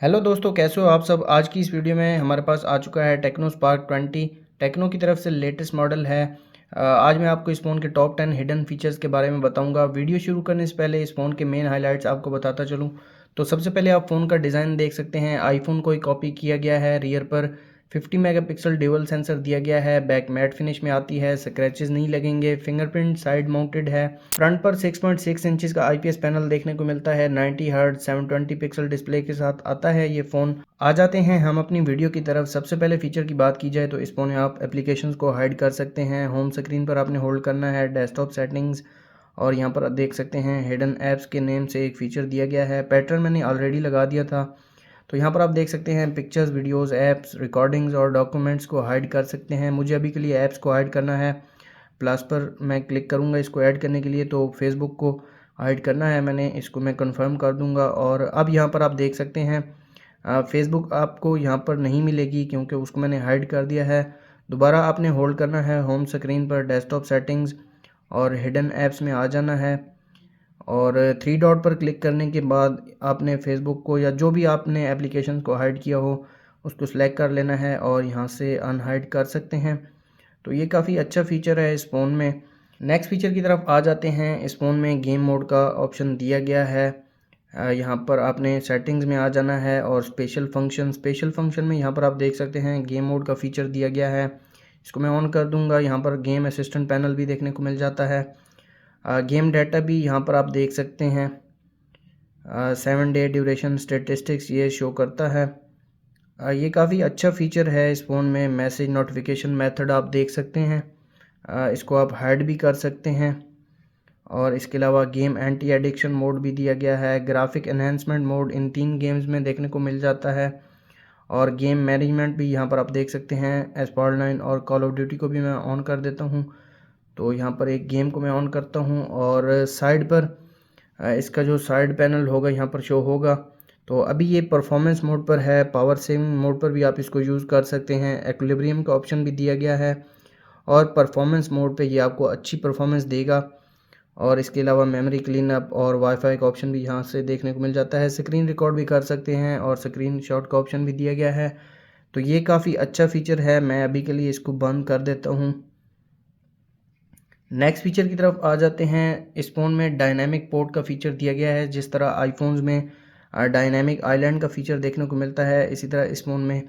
Hello दोस्तों, कैसे हो आप सब। आज की इस वीडियो में हमारे पास आ चुका है टेक्नो स्पार्क 20। टेक्नो की तरफ से लेटेस्ट मॉडल है। आज मैं आपको इस फ़ोन के टॉप 10 हिडन फीचर्स के बारे में बताऊंगा। वीडियो शुरू करने से पहले इस फ़ोन के मेन हाइलाइट्स आपको बताता चलूं तो सबसे पहले आप फ़ोन का डिज़ाइन देख सकते हैं। आईफोन को ही कॉपी किया गया है। रियर पर 50 मेगापिक्सल ड्यूअल सेंसर दिया गया है। बैक मैट फिनिश में आती है, स्क्रैचेस नहीं लगेंगे। फिंगरप्रिंट साइड माउंटेड है। फ्रंट पर 6.6 इंचेस का आईपीएस पैनल देखने को मिलता है। 90 हर्ट्ज 720 पिक्सल डिस्प्ले के साथ आता है ये फ़ोन। आ जाते हैं हम अपनी वीडियो की तरफ। सबसे पहले फीचर की बात की जाए तो इस फ़ोन में आप एप्लीकेशंस को हाइड कर सकते हैं। होम स्क्रीन पर आपने होल्ड करना है डेस्कटॉप सेटिंग्स, और यहाँ पर आप देख सकते हैं हिडन ऐप्स के नेम से एक फ़ीचर दिया गया है। पैटर्न मैंने ऑलरेडी लगा दिया था। तो यहाँ पर आप देख सकते हैं पिक्चर्स, वीडियोस, ऐप्स, रिकॉर्डिंग्स और डॉक्यूमेंट्स को हाइड कर सकते हैं। मुझे अभी के लिए ऐप्स को हाइड करना है। प्लस पर मैं क्लिक करूँगा इसको ऐड करने के लिए, तो फेसबुक को हाइड करना है मैंने, इसको मैं कंफर्म कर दूँगा। और अब यहाँ पर आप देख सकते हैं फेसबुक आपको यहाँ पर नहीं मिलेगी क्योंकि उसको मैंने हाइड कर दिया है। दोबारा आपने होल्ड करना है होम स्क्रीन पर डेस्कटॉप सेटिंग्स और हिडन ऐप्स में आ जाना है, और थ्री डॉट पर क्लिक करने के बाद आपने फेसबुक को या जो भी आपने एप्लीकेशन को हाइड किया हो उसको सिलेक्ट कर लेना है और यहाँ से अनहाइड कर सकते हैं। तो ये काफ़ी अच्छा फ़ीचर है इस फ़ोन में। नेक्स्ट फ़ीचर की तरफ आ जाते हैं। इस फ़ोन में गेम मोड का ऑप्शन दिया गया है। यहाँ पर आपने सेटिंग्स में आ जाना है और स्पेशल फंक्शन में यहाँ पर आप देख सकते हैं गेम मोड का फ़ीचर दिया गया है। इसको मैं ऑन कर दूँगा। यहाँ पर गेम असिस्टेंट पैनल भी देखने को मिल जाता है। गेम डाटा भी यहाँ पर आप देख सकते हैं। 7 डे ड्यूरेशन स्टेटिस्टिक्स ये शो करता है। ये काफ़ी अच्छा फ़ीचर है इस फ़ोन में। मैसेज नोटिफिकेशन मेथड आप देख सकते हैं। इसको आप हाइड भी कर सकते हैं। और इसके अलावा गेम एंटी एडिक्शन मोड भी दिया गया है। Graphic enhancement mode in 3 games में देखने को मिल जाता है। और गेम मैनेजमेंट भी यहाँ पर आप देख सकते हैं। एस्पाल्ट 9 और कॉल ऑफ ड्यूटी को भी मैं ऑन कर देता हूँ। तो यहाँ पर एक गेम को मैं ऑन करता हूँ और साइड पर इसका जो साइड पैनल होगा यहाँ पर शो होगा। तो अभी ये परफॉर्मेंस मोड पर है। पावर सेविंग मोड पर भी आप इसको यूज़ कर सकते हैं। एक्विलिब्रियम का ऑप्शन भी दिया गया है और परफॉर्मेंस मोड पे ये आपको अच्छी परफॉर्मेंस देगा। और इसके अलावा मेमोरी क्लीन अप और वाईफाई का ऑप्शन भी यहाँ से देखने को मिल जाता है। स्क्रीन रिकॉर्ड भी कर सकते हैं और स्क्रीन शॉट का ऑप्शन भी दिया गया है। तो ये काफ़ी अच्छा फ़ीचर है। मैं अभी के लिए इसको बंद कर देता हूँ। नेक्स्ट फीचर की तरफ आ जाते हैं। इस फ़ोन में डायनामिक पोर्ट का फ़ीचर दिया गया है। जिस तरह आईफोन्स में डायनामिक आइलैंड का फ़ीचर देखने को मिलता है, इसी तरह इस फ़ोन में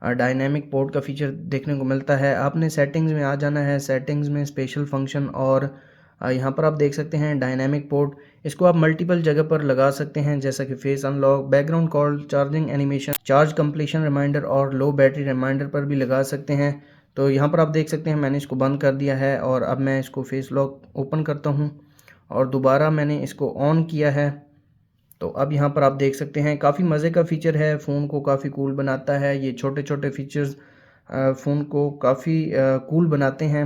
डायनामिक पोर्ट का फ़ीचर देखने को मिलता है। आपने सेटिंग्स में आ जाना है। सेटिंग्स में स्पेशल फंक्शन और यहाँ पर आप देख सकते हैं डायनामिक पोर्ट। इसको आप मल्टीपल जगह पर लगा सकते हैं, जैसा कि face unlock, background call, charging animation, charge completion reminder और लो बैटरी रिमाइंडर पर भी लगा सकते हैं। तो यहाँ पर आप देख सकते हैं मैंने इसको बंद कर दिया है और अब मैं इसको फेस लॉक ओपन करता हूँ और दोबारा मैंने इसको ऑन किया है। तो अब यहाँ पर आप देख सकते हैं काफ़ी मज़े का फ़ीचर है। फ़ोन को काफ़ी कूल बनाता है। ये छोटे छोटे फीचर्स फ़ोन को काफ़ी कूल बनाते हैं।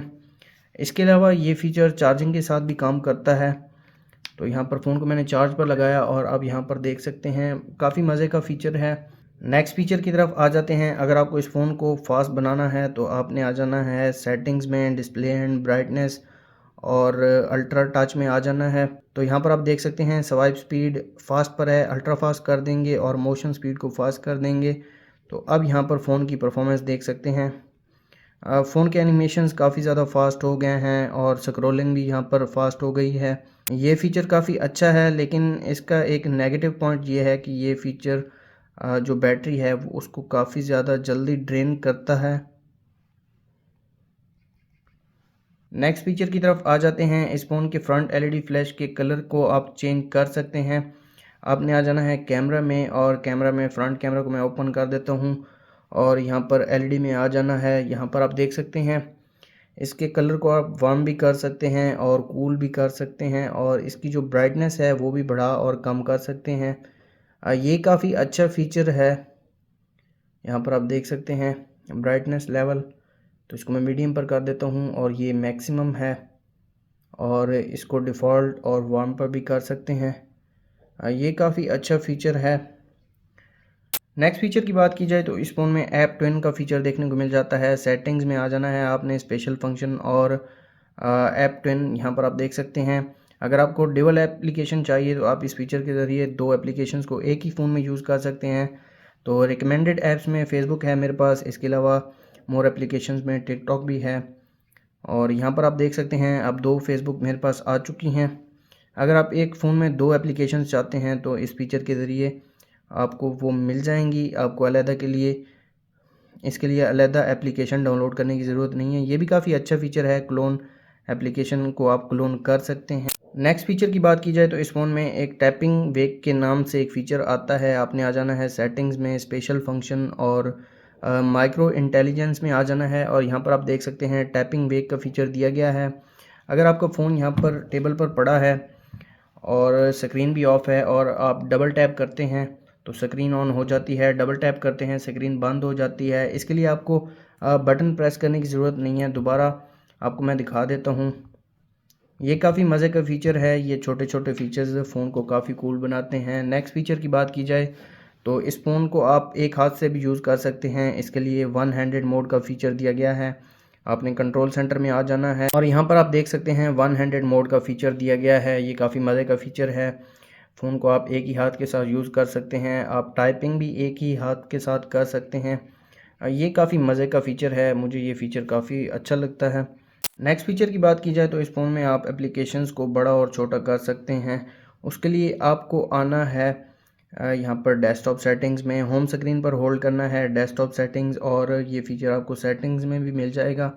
इसके अलावा ये फ़ीचर चार्जिंग के साथ भी काम करता है। तो यहाँ पर फ़ोन को मैंने चार्ज पर लगाया और अब यहाँ पर देख सकते हैं काफ़ी मज़े का फ़ीचर है। नेक्स्ट फीचर की तरफ आ जाते हैं। अगर आपको इस फ़ोन को फास्ट बनाना है तो आपने आ जाना है सेटिंग्स में, डिस्प्ले एंड ब्राइटनेस और अल्ट्रा टच में आ जाना है। तो यहाँ पर आप देख सकते हैं स्वाइप स्पीड फास्ट पर है, अल्ट्रा फास्ट कर देंगे और मोशन स्पीड को फास्ट कर देंगे। तो अब यहाँ पर फ़ोन की परफॉर्मेंस देख सकते हैं। फ़ोन के एनिमेशंस काफ़ी ज़्यादा फास्ट हो गए हैं और स्क्रॉलिंग भी यहाँ पर फास्ट हो गई है। ये फ़ीचर काफ़ी अच्छा है, लेकिन इसका एक नेगेटिव पॉइंट ये है कि ये फ़ीचर जो बैटरी है वो उसको काफ़ी ज़्यादा जल्दी ड्रेन करता है। नेक्स्ट फीचर की तरफ आ जाते हैं। इस फ़ोन के फ्रंट एलईडी फ्लैश के कलर को आप चेंज कर सकते हैं। आपने आ जाना है कैमरा में और कैमरा में फ्रंट कैमरा को मैं ओपन कर देता हूँ और यहाँ पर एलईडी में आ जाना है। यहाँ पर आप देख सकते हैं इसके कलर को आप वार्म भी कर सकते हैं और कूल भी कर सकते हैं और इसकी जो ब्राइटनेस है वो भी बढ़ा और कम कर सकते हैं। ये काफ़ी अच्छा फीचर है। यहाँ पर आप देख सकते हैं ब्राइटनेस लेवल, तो इसको मैं मीडियम पर कर देता हूँ और ये मैक्सिमम है। और इसको डिफ़ॉल्ट और वार्म पर भी कर सकते हैं। ये काफ़ी अच्छा फ़ीचर है। नेक्स्ट फ़ीचर की बात की जाए तो इस फ़ोन में ऐप ट्विन का फ़ीचर देखने को मिल जाता है। सेटिंग्स में आ जाना है आपने, स्पेशल फंक्शन और ऐप ट्विन यहाँ पर आप देख सकते हैं। अगर आपको डुअल एप्लीकेशन चाहिए तो आप इस फीचर के ज़रिए 2 एप्लीकेशंस को एक ही फ़ोन में यूज़ कर सकते हैं। तो रिकमेंडेड ऐप्स में फ़ेसबुक है मेरे पास, इसके अलावा मोर एप्लीकेशंस में टिकटॉक भी है और यहाँ पर आप देख सकते हैं अब 2 फ़ेसबुक मेरे पास आ चुकी हैं। अगर आप एक फ़ोन में 2 एप्लीकेशंस चाहते हैं तो इस फीचर के ज़रिए आपको वो मिल जाएंगी। आपको अलग के लिए इसके लिए अलहदा एप्लीकेशन डाउनलोड करने की ज़रूरत नहीं है। ये भी काफ़ी अच्छा फ़ीचर है, क्लोन एप्लीकेशन को आप क्लोन कर सकते हैं। नेक्स्ट फ़ीचर की बात की जाए तो इस फ़ोन में एक टैपिंग वेक के नाम से एक फ़ीचर आता है। आपने आ जाना है सेटिंग्स में, स्पेशल फंक्शन और माइक्रो इंटेलिजेंस में आ जाना है और यहाँ पर आप देख सकते हैं टैपिंग वेक का फ़ीचर दिया गया है। अगर आपका फ़ोन यहाँ पर टेबल पर पड़ा है और स्क्रीन भी ऑफ है और आप डबल टैप करते हैं तो स्क्रीन ऑन हो जाती है, डबल टैप करते हैं स्क्रीन बंद हो जाती है। इसके लिए आपको बटन प्रेस करने की ज़रूरत नहीं है। दोबारा आपको मैं दिखा देता हूँ। ये काफ़ी मज़े का फ़ीचर है। ये छोटे छोटे फ़ीचर्स फ़ोन को काफ़ी कूल बनाते हैं। नेक्स्ट फ़ीचर की बात की जाए तो इस फ़ोन को आप एक हाथ से भी यूज़ कर सकते हैं। इसके लिए वन हैंडेड मोड का फ़ीचर दिया गया है। आपने कंट्रोल सेंटर में आ जाना है और यहाँ पर आप देख सकते हैं वन हैंडेड मोड का फ़ीचर दिया गया है। ये काफ़ी मज़े का फ़ीचर है। फ़ोन को आप एक ही हाथ के साथ यूज़ कर सकते हैं। आप टाइपिंग भी एक ही हाथ के साथ कर सकते हैं। ये काफ़ी मज़े का फ़ीचर है, मुझे ये फ़ीचर काफ़ी अच्छा लगता है। नेक्स्ट फ़ीचर की बात की जाए तो इस फ़ोन में आप एप्लीकेशंस को बड़ा और छोटा कर सकते हैं। उसके लिए आपको आना है यहाँ पर डेस्कटॉप सेटिंग्स में, होम स्क्रीन पर होल्ड करना है डेस्कटॉप सेटिंग्स और ये फ़ीचर आपको सेटिंग्स में भी मिल जाएगा।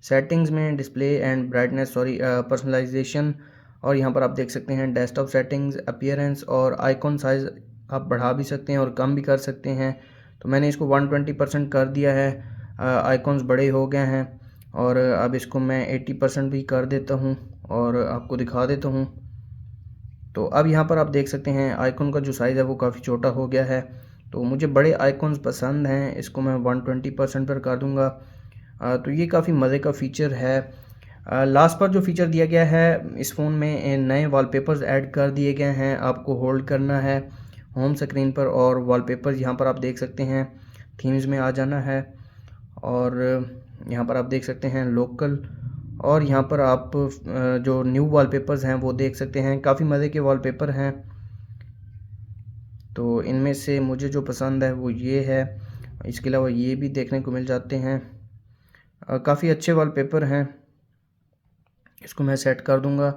सेटिंग्स में डिस्प्ले एंड ब्राइटनेस पर्सनलाइजेशन और यहाँ पर आप देख सकते हैं डेस्कटॉप सेटिंग्स, अपीयरेंस और आइकॉन साइज़ आप बढ़ा भी सकते हैं और कम भी कर सकते हैं। तो मैंने इसको 120% कर दिया है। आइकॉन्स बड़े हो गए हैं और अब इसको मैं 80% भी कर देता हूँ और आपको दिखा देता हूँ। तो अब यहाँ पर आप देख सकते हैं आइकॉन का जो साइज़ है वो काफ़ी छोटा हो गया है। तो मुझे बड़े आइकॉन्स पसंद हैं, इसको मैं 120% पर कर दूँगा। तो ये काफ़ी मज़े का फ़ीचर है। लास्ट पर जो फ़ीचर दिया गया है इस फ़ोन में नए वॉलपेपर्स ऐड कर दिए गए हैं। आपको होल्ड करना है होम स्क्रीन पर और वॉलपेपर्स यहाँ पर आप देख सकते हैं थीम्स में आ जाना है और यहाँ पर आप देख सकते हैं लोकल और यहाँ पर आप जो न्यू वॉलपेपर्स हैं वो देख सकते हैं। काफ़ी मज़े के वॉलपेपर हैं। तो इनमें से मुझे जो पसंद है वो ये है। इसके अलावा ये भी देखने को मिल जाते हैं। काफ़ी अच्छे वॉलपेपर हैं। इसको मैं सेट कर दूंगा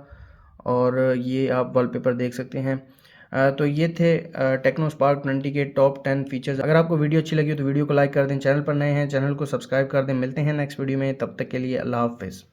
और ये आप वॉलपेपर देख सकते हैं। तो ये थे टेक्नो स्पार्क 20 के टॉप 10 फीचर्स। अगर आपको वीडियो अच्छी लगी हो तो वीडियो को लाइक कर दें, चैनल पर नए हैं चैनल को सब्सक्राइब कर दें। मिलते हैं नेक्स्ट वीडियो में, तब तक के लिए अल्लाह हाफ़िज़।